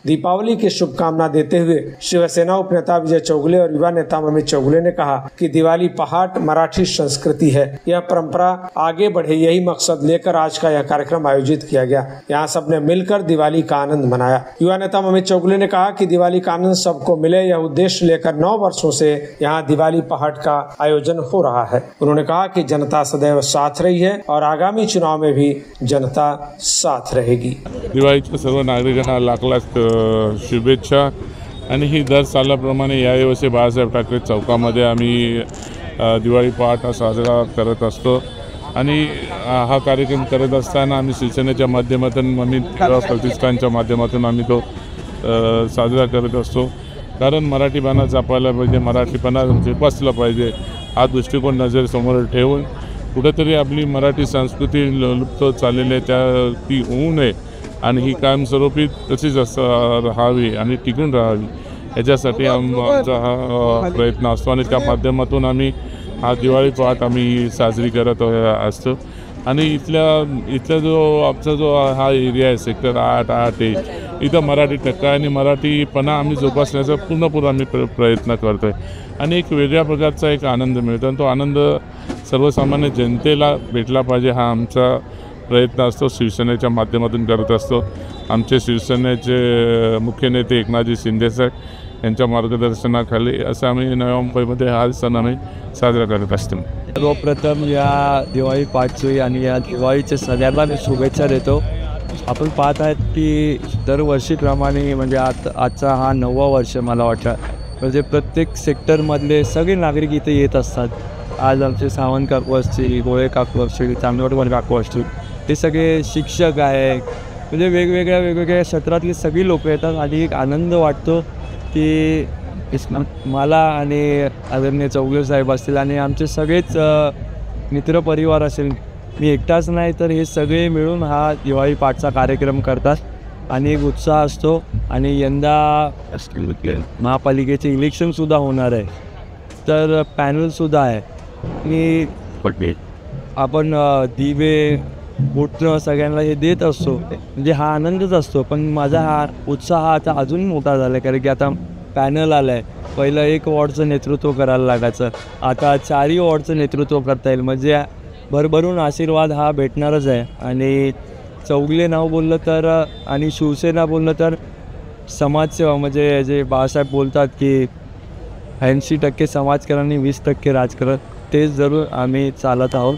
दीपावली की शुभकामना देते हुए शिवसेना उपनेता विजय चौगुले और युवा नेता अमित चौगुले ने कहा कि दिवाली पहाट मराठी संस्कृति है, यह परंपरा आगे बढ़े, यही मकसद लेकर आज का यह कार्यक्रम आयोजित किया गया। यहाँ सबने मिलकर दिवाली का आनंद मनाया। युवा नेता अमित चौगुले ने कहा कि दिवाली का आनंद सबको मिले, यह उद्देश्य लेकर 9 वर्षों से यहाँ दिवाली पहाट का आयोजन हो रहा है। उन्होंने कहा कि जनता सदैव साथ रही है और आगामी चुनाव में भी जनता साथ रहेगी। दिवाळीच्या सर्व नागरिकांना लाख लाख शुभेच्छा आणि ही दर सालाप्रमाणे यावर्षी बाळासाहेब ठाकरे चौकामध्ये आम्ही दिवाळी पहाट साजरा करत असतो आणि हा कार्यक्रम करत असताना आम्ही शिवसेनेच्या माध्यमातून आम्ही प्रतिष्ठानच्या माध्यमातून आम्ही तो साजरा करत असतो। कारण मराठीपणा जपायला पाहिजे, मराठीपणा जोपासला पाहिजे हा दृष्टिकोन नजरेसमोर ठेवून कुठेतरी आपली मराठी संस्कृती लुप्त चाललेली त्या ती होऊ नये आणि ही कायमस्वरूपी तशीच राहावी आणि टिकून राहावी याच्यासाठी आमचा हा प्रयत्न असतो आणि त्या माध्यमातून आम्ही हा दिवाळी पहाट आम्ही साजरी करत असतो। आणि इथला जो आमचा जो हा एरिया आहे सेक्टर 8A इथं मराठी टक्का आणि मराठीपणा आम्ही जोपासण्याचा पूर्ण आम्ही प्रयत्न करतो आहे आणि एक वेगळ्या प्रकारचा एक आनंद मिळतो आणि तो आनंद सर्वसामान्य जनतेला भेटला पाहिजे हा आमचा प्रयत्न असतो, शिवसेनेच्या माध्यमातून करत असतो। आमचे शिवसेनेचे मुख्य नेते एकनाथजी शिंदे साहेब यांच्या मार्गदर्शनाखाली असं आम्ही नवी मुंबईमध्ये हा सण आम्ही साजरा करत असतो। सर्वप्रथम या दिवाळी पहाटची आणि या दिवाळीच्या सगळ्यांना मी शुभेच्छा देतो। आपण पाहत आहेत की दरवर्षीप्रमाणे म्हणजे आजचा हा 9वा वर्ष मला वाटतं, म्हणजे प्रत्येक सेक्टरमधले सगळे नागरिक इथे येत असतात। आज आमचे सावंत काकू असतील, गोळे काकू असतील, चांदवडकर काकू असतील, ते सगळे शिक्षक आहे, म्हणजे वेगवेगळ्या क्षेत्रातली सगळी लोक येतात आणि एक आनंद वाटतो की मला आणि आदरणीय चौगुले साहेब असतील आणि आमचे सगळेच मित्रपरिवार असेल, मी एकटाच नाही तर हे सगळे मिळून हा दिवाळी पहाटचा कार्यक्रम करतात आणि एक उत्साह असतो। आणि यंदा महापालिकेचे इलेक्शनसुद्धा होणार आहे, तर पॅनलसुद्धा आहे आणि आपण दिवे मोठं सगळ्यांना हे देत असतो, म्हणजे हा आनंदच असतो। पण माझा हा उत्साह आता अजून मोठा झाला आहे, कारण की आता पॅनल आलं आहे। पहिलं 1 वॉर्डचं नेतृत्व करायला लागायचं, आता 4ही वॉर्डचं नेतृत्व करता येईल, म्हणजे भरभरून आशीर्वाद हा भेटणारच आहे। आणि चौगुले नाव बोललं तर आणि शिवसेना बोललं तर समाजसेवा, म्हणजे जे बाळासाहेब बोलतात की 80% समाजकारण आणि 20% राजकारण, तेच जरूर आम्ही चालत आहोत।